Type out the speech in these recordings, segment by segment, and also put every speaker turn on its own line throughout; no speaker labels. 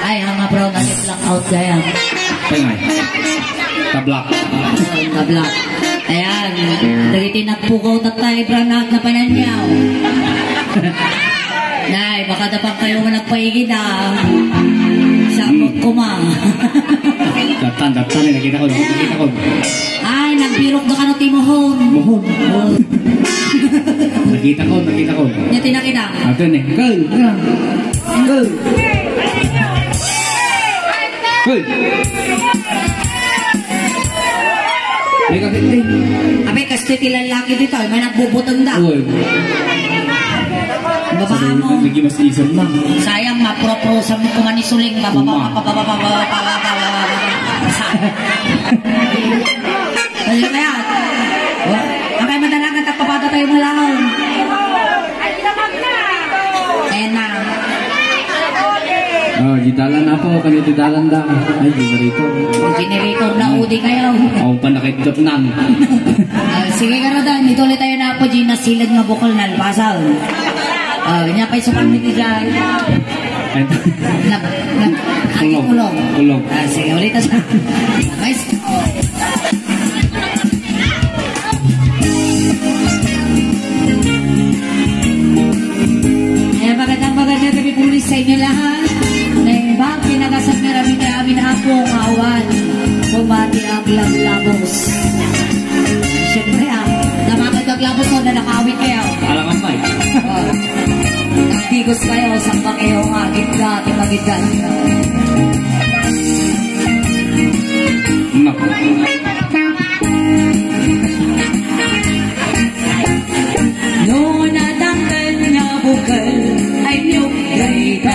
Ay, mga bro, nag-blackout kaya.
Pengay. Tablak.
Tablak. Ayan, dari tinagpukaw na tayo, branag na pananyaw. Nay, baka dapat kayo nagpaigid sa kumang.
Datan, nakita ko.
Ay, nagbirok na ka no timuhon.
Mohon. Nakita ko.
Niya tinakita.
Ato ni. Girl. May kakit eh.
Abay, kasi tilalaki dito, may nagbubutong da.
Uy.
Babaha mo.
Lagi mas isang lang.
Sayang, mapro-pro sa mo kumanisuling. Kasi kaya, ang kayo madalangan at papada tayo malahon. Ayan na.
Oh, gidalan na po. Kanya gidalan da. Ay, generator.
Generator na udi kayo.
Ako pa nakitap nan.
Sige ka na dito ulit tayo na po, Gina, silad nga bukol na albasal. Nya pa isukan mo dyan. Kulong. Sige, ulit na siya. Guys. Magandang gabi pulis sa inyo lahat. Naimbang pinagasag na rami na amin akong awan. Bumati ang laglabos. Siyempre namakit laglabos ko na nakawit kayo.
Alangan ba eh?
Nagtigos kayo sa kayo nga gitga, timagitga.
Naku.
Noon natanggal nga bukal ay niyong gaita.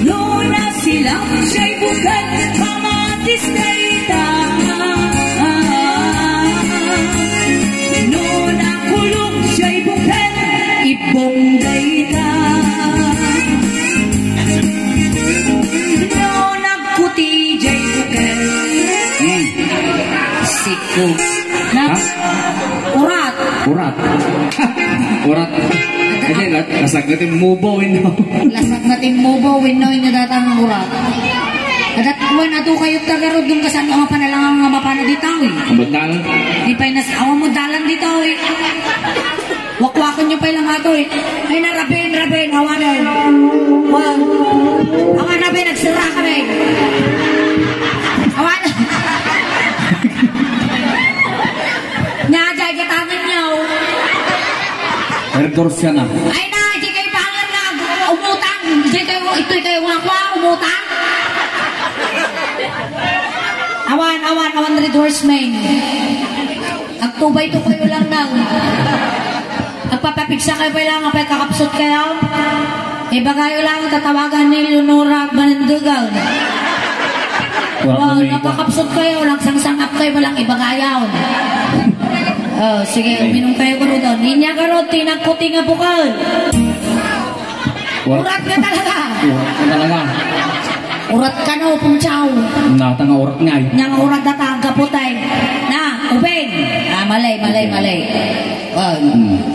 Noon na silang siya'y bukal, pamatis gaita. Noon na kulong siya'y bukal, ibong gaita. Noon nagputi ja'y bukal, siko.
Urat. Kasi lasag natin mubawin no.
Lasag natin mubawin no yung nadatang ng urat. Kadat kuwan na to kayo tagarod yung kasan yung panalangang nga mapana dito eh.
Kabutalan?
Di pa yung awa mo dalan dito eh. Wakwakan nyo pa ilang ato eh. Ay na rabin, awanan. Awan rabin, nagsira kami. Awanan. Nyajay katangin nyo.
Ergors yan ah.
Ay na, di kayo pangalan na umutang. Ito'y kayo wakwa, umutang. Awan, red horseman. Agtubay to kayo lang nang. Agpapapigsa kayo pa lang, apay kakapsot kayo. Iba kayo lang, tatawagan ni Leonora Banandugaw. Nakakapsot kayo, nagsangsangap kayo, walang iba kayo. Sige, uminom kayo ko doon. Ninya ka ron, tinagputi nga bukal. Urat ka talaga. Urat ka no, puntsaw.
Nata nga urat nga eh.
Nga urat na taga putay. Na, ubeng. Malay.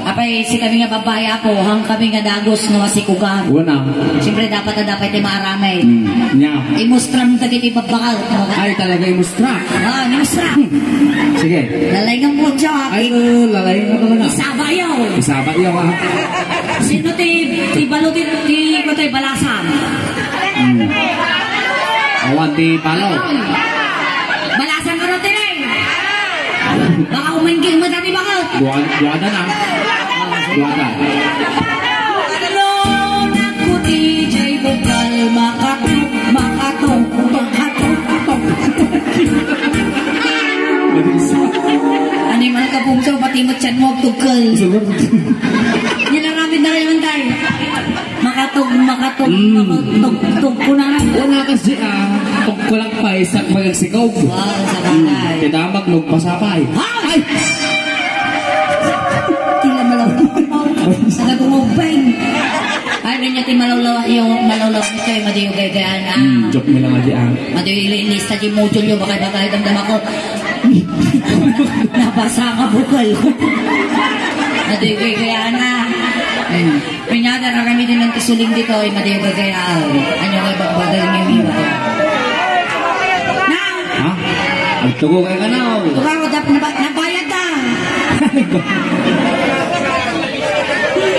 Apay, si kami nga babae ako, hang kami nga dagos nga masikugan.
Una.
Siyempre, dapat iti maaramay.
Nya.
Imustram tagit ibabakal.
Ay, talaga imustra.
Imustram.
Sige.
Lalay nga po siya.
Ay, lalay nga talaga.
Isaba yaw ah. Sino ti balutin, ti patay balasan?
Awan ti palaw.
Balasan ka rin tinay. Baka umingking mo dati bakal.
Duwada na. Duwada.
Noon ako DJ Bukal, makatok. Ano yung mga kapungso, pati mo tiyan mo, tugkal. Yan ang namin na kayo tayo. Makatog ko na.
Wala kasi pagkulang pa isa magagsikaw.
Wow, sa bagay.
Tinamag nagpasapay.
Ay! Tila malawlaw. Saga gumubay. Ay, rin yung malawlaw ito yung madiyo gayaan.
Joke mo lang madiang.
Madiyo ilista di module yung baka damdam ako. Nabasa ka bukal. Madiyo gayaan Pinyada na kami din ng kisuling dito ay madayag kaya anyo kay bagbadal ng iwa. Na!
Ha? Ang tugo kay kanaw.
Tuga ko dapat nabayad na.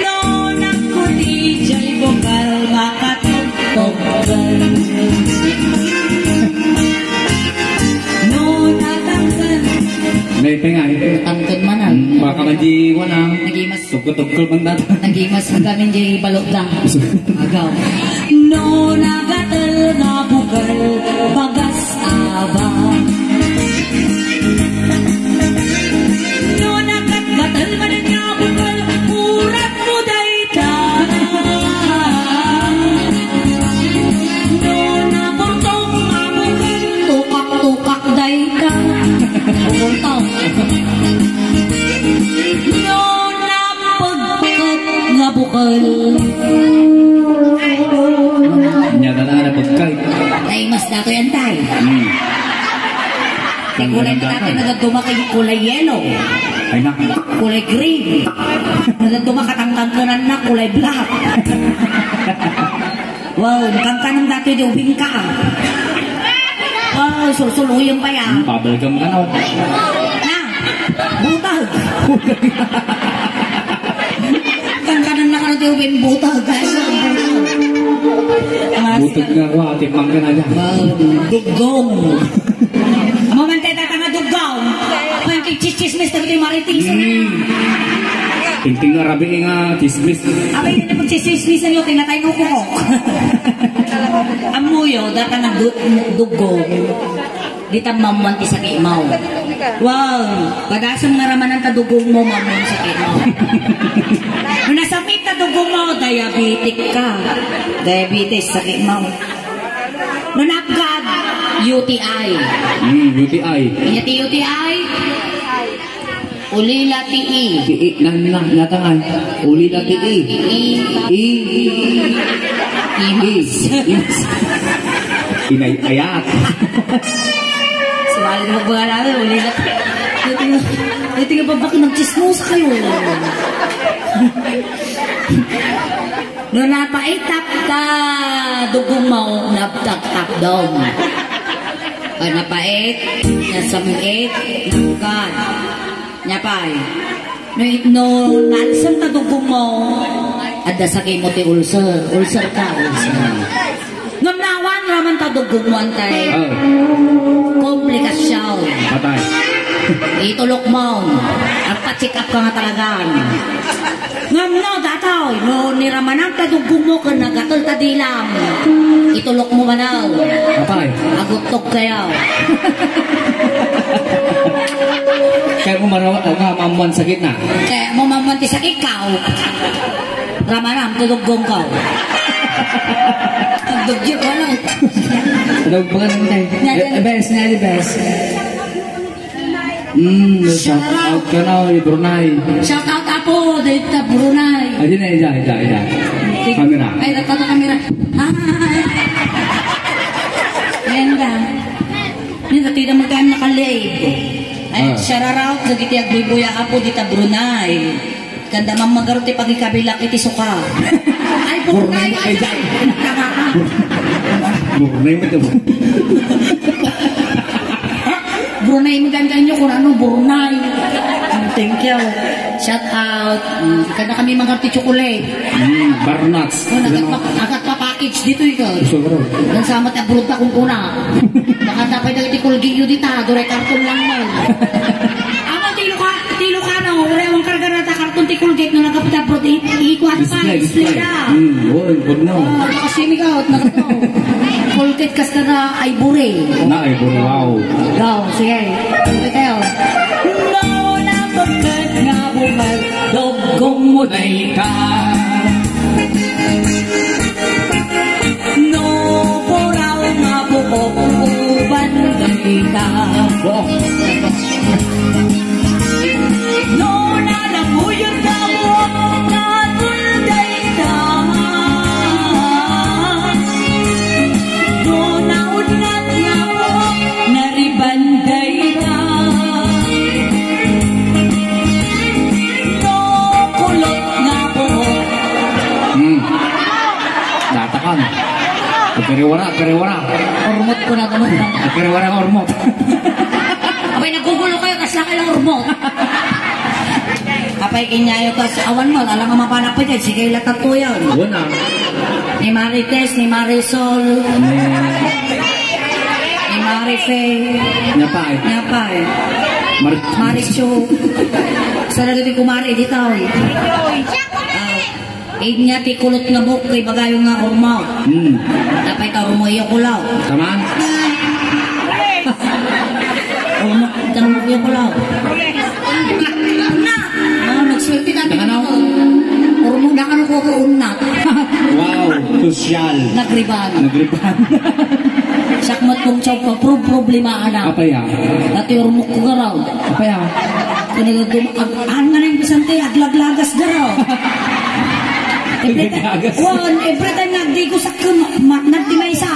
No, naku DJ Bokal makatugtogan. No, natangkan.
May pengay.
Tangkan manan.
Baka majiwan ang
Nagimas.
tugko-tugkol bang data.
Nagimas na kami di balok lang. Agaw. No, nagatal na bukal bagas abang. No, nagatal man niya bukal urat mo dayta. No, naburtong mabukal tukak-tukak dayta. Burtong. No, napagkat nga bukal.
Nyata na na pagkay.
Ay, mas dato yan tayo.
Ang
Kulay
ganda
natin
ka.
nagaduma kay kulay yellow,
Ay na.
kulay green. Nagaduma katangtangkanan na kulay black. Wow, kangkanang dati di ubing ka. Wow, sulsuluyang pa yan.
Pabalgam ka na.
Na, butag. Kangkanang na ka na di ubing butag.
Butog nga ko, ating ka na dyan.
Wow, dugong. Mamantay tatanga dugong. Kung kichismis na ito mariting sa na.
Tingting nga rabi nga tisbis.
Abay na magsisismis na yun, tinatay ng kuko. Amuyo, data na dugong. Di ta mamuanti sa kimaw. Wow, padasang naraman ang tadugong mo, mamuan sa kimaw. Kung nasapit na dugong mo, diabetic ka. Diabetes sa kimaw. Nanapgad, UTI.
UTI.
Inyati UTI? Ulila TI.
Natangan. Uli na titi.
Imas.
Inay-ayat.
Sumali na magbagalala, ulila. Ito nga ba bakit nag-chismosa kayo? No napaitap ka, dugong mo, naptak-tak daw. Ay, napait, nasamit, nangkat. Nyapay. No, nansang ta dugong mo, ada sakit mo ti ulcer. Ulcer ka, ulcer. Ngamnawan raman ta dugong mo antay. Komplikasyon.
Patay.
Itulok mo. At pa-check up ka nga talagang. Ngam no, dataw. No, niramanang tadugong mo ka nagatol tadilam. Itulok mo manaw.
Patay.
Agutok kayo.
Kaya mo marawa nga mamuan sakit na.
Kaya mo mamanti sa ikaw. Ramanang tudugong ka. Tugdugyo ko lang.
Tadawag pa ka nang tayo. Best na, best. Shout out ka na, Brunei.
Shout out Apo, dito sa Brunei.
Ay, ida. Kamera.
Ay, nagtato kamera. Hi! Ayan ka. Nito, tidak magkaan nakalib. Ay, shout-out, nagitiag buya Apo, dito sa Brunei. Kanda mamagarote pag ikabilak iti suka. Ay, Brunei! Ay, tama ka.
Brunei mo ito.
Brunei magandang nyo kung ano, Brunei. Thank you. Shout out. Kada kami magarti chocolate.
Barnuts.
Agad pa-package dito ito.
Sobro.
Dan sama tayo bulog ta kung kuna. Baka dapat daw iti kulgiyo dita. Dore karton lang mo. Ama, tilo ka na. Wala yung karga na ta karton ti kulgate no nagkapita protein. Ikuhat pa. Display na.
Good no.
Nakasimig out. Kulgate kas ka na ay bure.
Na ay wow.
Go, sige. Sige kayo. No, napagkat nga bumag, dogong mo day ka. No, poraw nga bukok, uban day ka. No, nalamuyan ka mo, natulday ka. No, naunat nga mo, naribanday ka. No, kulot nga po,
Tataan. Kariwara.
Ormot ko na naman.
Kariwara ormot.
Abay, nagugulo kayo kasi lang kailang ormot. Apay kinyayo tas awan mo, alam nga mapanak pa dyan, sige ilat at tuyan.
Wala.
Ni Marites, ni Marisol, ni Marife, Nyapay, Maricho, sana dito kumari dito. Inya ti kulot nga buk kay bagayong nga ormaw. Tapay ka rumoyo kulaw.
Taman?
Ormaw, rumoyo kulaw. Nagswerte natin ito. Ormaw na kano ko unat.
Wow, sosyal.
Nagriban. Sakmat kong chow pa, problema anak.
Apa ya?
Dati ormok ko garaw.
Apa ya?
Ang nga na yung bisante, aglaglagas garaw. Every time nagdi ko sa nagdi may isa.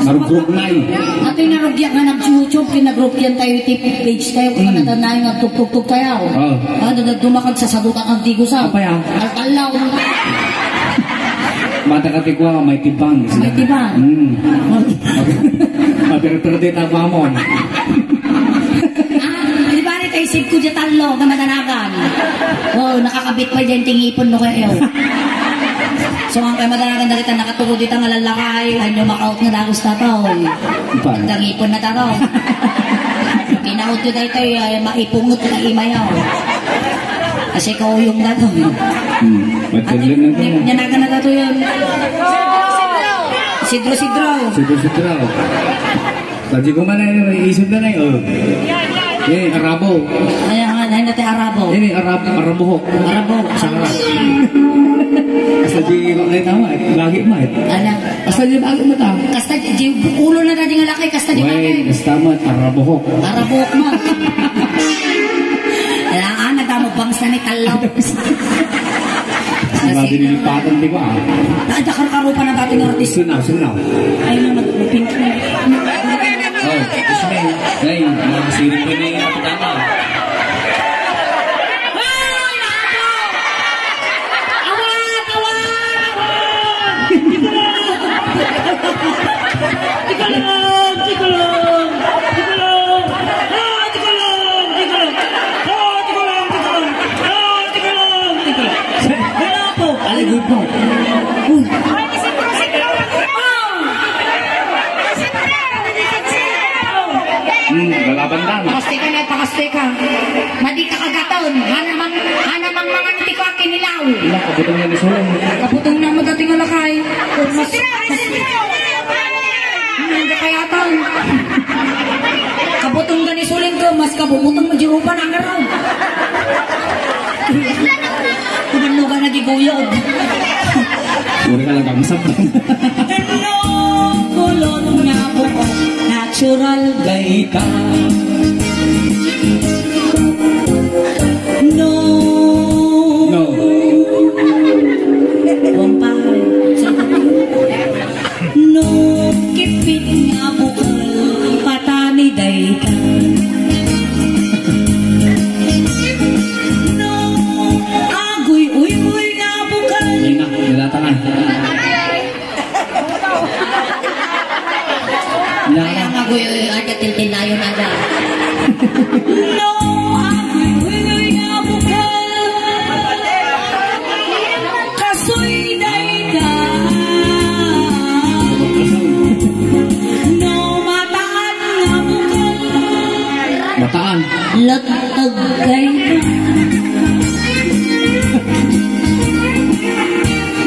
Narugrup na yun.
Ato yung narugyak nga nag-YouTube, kinagroup yan tayo tip page tayo, kung natanay nga tuk-tuk tayo. Dumakag sa sadutan nagdi ko sa.
Apa yan?
Alkalaw.
Mata katikwa, may tibang.
May tibang?
Pero din ako amon.
Di ba rin tayo sip ko dyan talo na madanagan? Wow, nakakabit pa dyan tingipon no kayo. So ang kayo madanagan na kita nakatulog dito nga lalakay, ano makaut na dagos na tao. Tangipon na taro. Pinaut ko tayo tayo, maipungot na imayaw. Kasi ikaw yung gato.
Matulog na ito.
Nyanagan na gato yun. Sidro.
Tadi ko man ay isip na yun. Eh, Arabo.
Ayan natin Arabo.
Ini Arabo. Sarap. Asal di bakit tama lagi mah.
Anak.
Asal di bakit mata.
Kasta di ulo na dati nga laki kasta di bakit.
Wait, tama Arabo.
Arabo mo. Alang nadamo bang sa ni talaw.
Kasi dinilipatan di ko ah.
Dakar karupa na dating artist.
Sunaw.
Ay na nagpink na.
Oh, isme. Nay, nakasirin ko na yung tama. Good po. Lalaban lang.
Pakaste ka. Madi ka kagataon. Hanamang mga niti ko akin nilaw.
Ilang kabutong yan isulan.
Kabutong na madating alakay. Mas... Hindi kaya taon. Kabutong ganisuling ko. Mas kabutong majirupan ang araw. Kumano ka nagiguyod.
Uri ka lang kamasap.
Hello, kulon nga po. Natural gay ka. No. Kumpare. No, kipit nga po. Patani day ka. Kaya maguyoy ada tiltil na yun ada. No, ako'y nga bukal. Kaso'y dayda. No, mataan nga bukal.
Mataan?
Latag dayda.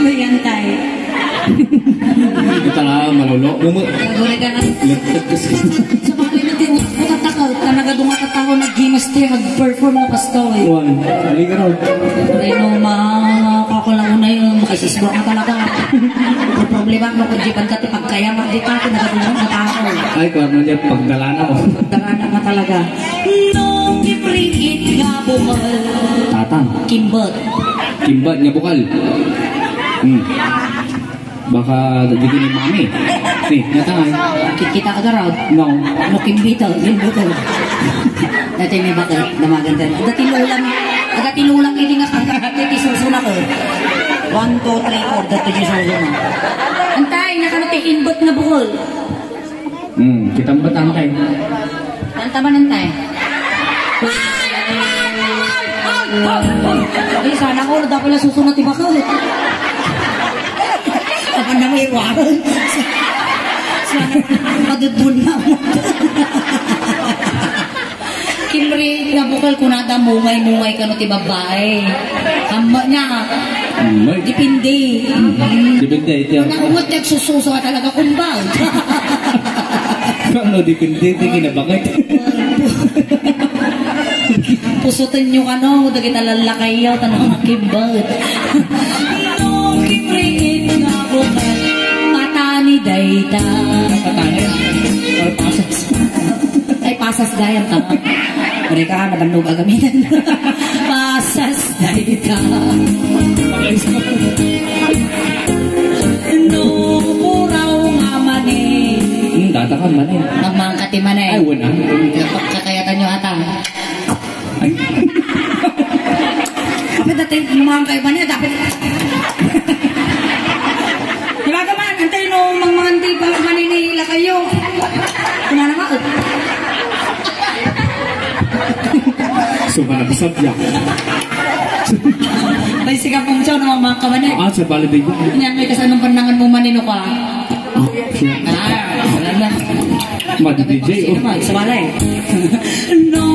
Mayantay.
Kita nga malulok.
Kaguri ka na.
Latag kasi.
Sa mga natin, utatakaw. Kanagadong atataw nag-gimaste, mag-perform na pasto eh.
Juan, halika raw.
Ay no, makakakulang na yun. Makisisbro ka talaga. Problema mo kung jipan ka pagkaya magdita, kinagadong na tao.
Ay, kung ano niya, pagdalana mo.
Pagdalana ka talaga. No, kipringit nga bukal.
Tatang.
Kimbot.
Kimbat niya bukal. Baka dito ni mami. Nih, nyatangay.
Kita agaraw.
No.
No, kimbito. Kimbito. Dati may bakit. Damagan tayo. Dati lulang ini nga kagkakit. Isusunak ko. 1, 2, 3, 4. Dato yung suso mo. Antay, nakarating inbot na bukol.
Kita ba tangkay?
Kanta ba nantay? Ay, sana ko na pala susunod iba ka. Apa na may iwaran? Sana madudun na mo. Kinri nga bukal kung nata mungay-mungay ka no ti babae. Hamba niya. Dipindi.
Dipindi.
Naungot niya sususo ka talaga kumbang.
Ano dipindi? Di kinabakit.
Pusutin nyo ka no. Dagi talalakay yaw. Tanong makimbag. No, kinri nga bukal. Matani dayta.
Patani? Or pasas?
Ay, pasas gayang tama. Mereka ka nabandog agamitan. Pasas dayta. No, muraw nga mani.
Tatakan man eh.
Magmangkati man eh.
Ay, wala.
Kakayatan nyo ata.
Ay.
Dapat natin lumangkay ba niya? Dapat. Diba ka man? Antay no, mangmanti pa maninihila kayo. Kuna na nga.
Sumanapasap yan.
May siga pong siya no, mga kamanay.
Sa baladig ko.
Yan, may kasanong pandangan mo manino ka. Salamat.
Madi-DJ.
Sa balay. No,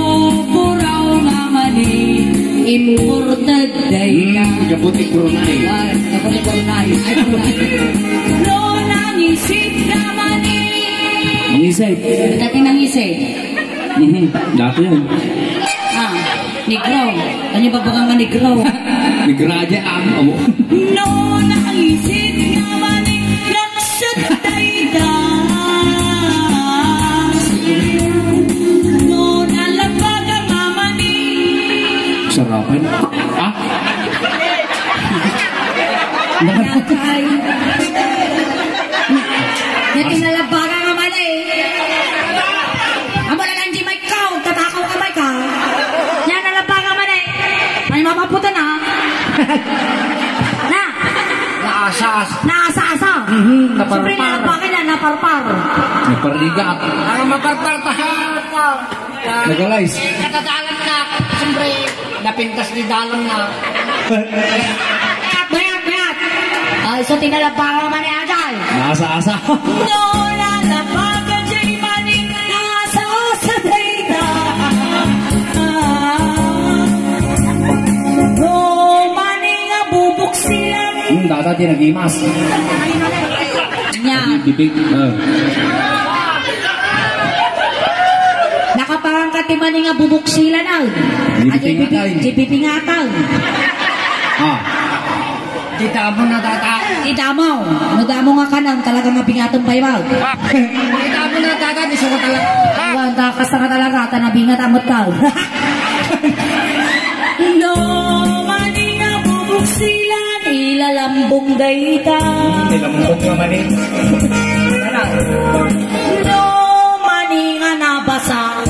puraw nga mani. Imported day na.
Kaputi Brunei.
Kaputi Brunei. Ay, Brunei. No, nangisip na mani.
Nangisip?
Dati nangisip.
Dati yun.
Negro. Ano ba baka nga negro?
Negro aja ang amo.
No, nangisip na mani. Naksat dayda. No, nalapag ang amani.
Sarapan?
Nakakay. Natinalabaga nga man eh. Amo na lang di may kaw. Tatakaw ka may ka. Yan nalabaga man eh. Ay mapaputa na. Na.
Naasas.
Naasa-asa. Siyempre nalabaga na. Naparpar.
Naparliga.
Ang maparpar pa.
Nagalays.
Nakadalan na. Siyempre, napintas ni dalang na.
Bayat. Ay, so tinalabaga man eh ajal.
Naasa-asa.
No, nalabaga jay mani. Naasa-asa dayda. No, mani nga bubuk sila.
Data di nag-imas.
Nya.
Bibig.
Nakapangkat ti mani nga bubuk sila na. Jipipingatan.
Kita mo na tata.
Idamo. Nudamo nga kanang talaga nga pingatong paybaw.
Kita mo na tata. Di sa talaga.
Ang takas na ka talaga. Tanabingat amot ka. No, mani nga bubuk sila. Ilalambong dayta.
Nilambog naman eh.
No, mani nga nabasa.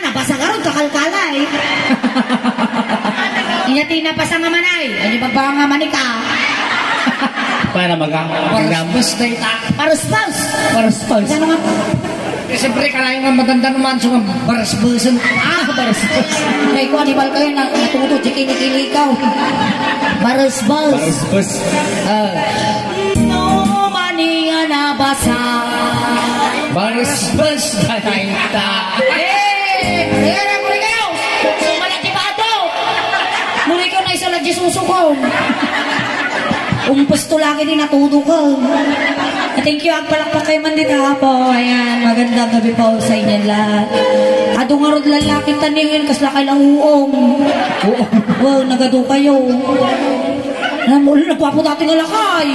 Nabasa ka ron, kakalkalay. Inati nabasa nga manay. Ano ba ba nga manika?
Paano mag-gambas?
Paruspaus.
Paruspaus.
Ano nga?
Siyempre, kalahin nga maganda naman sa mga baras-basan.
Paruspaus. Kaya ko, anibal kayo na natuto, chikini-kili ikaw. Paruspaus.
Paruspaus.
No, mani nga nabasa.
Paruspaus.
Tayta.
Ayan ang muli kayo. Sumalaki pa ito. Muli ko na isa lang Jesuso ko. Umpusto lagi din natuto ko. Thank you. Ang palakpak kayo man dito po. Ayan. Magandang gabi po sa inyo lahat. Adong nga rin lalaki taningin kas lakay lang uong. Wow, nagado kayo. Nagpapo dati nga lakay.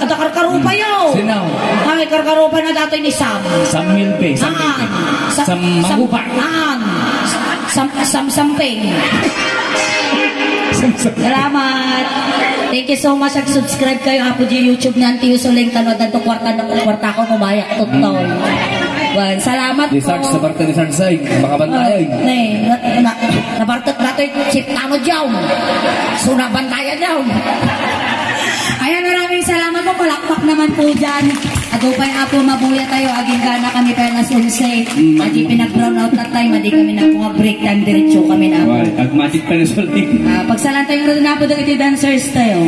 Karkarupa yun.
Sino?
Ay, karkarupa na dati ni Sam.
Sam Milpe. Sam Magupa.
Samping. Salamat. Thank you so much. Subscribe kayo. Apo di YouTube na Antiyo Soleng. Tanod na ito kwarta ko. Mabayak. Tutoy. Wan, salamat
Di Sarge, sa parte ni Sarge Say, makabantayan.
Nabartot nato yung siptano dyaw. Sunabantayan dyaw.
Ayan, maraming salamat po. Palakpak naman po dyan. Agupay apo mabuya tayo. Aging gana kami pa na sunse. Adi pinag-brown out na time. Adi kami na po break time. Diretso kami na po.
Agmatic pa na sulit.
Pagsalan tayo rin na po doon iti dancers tayo.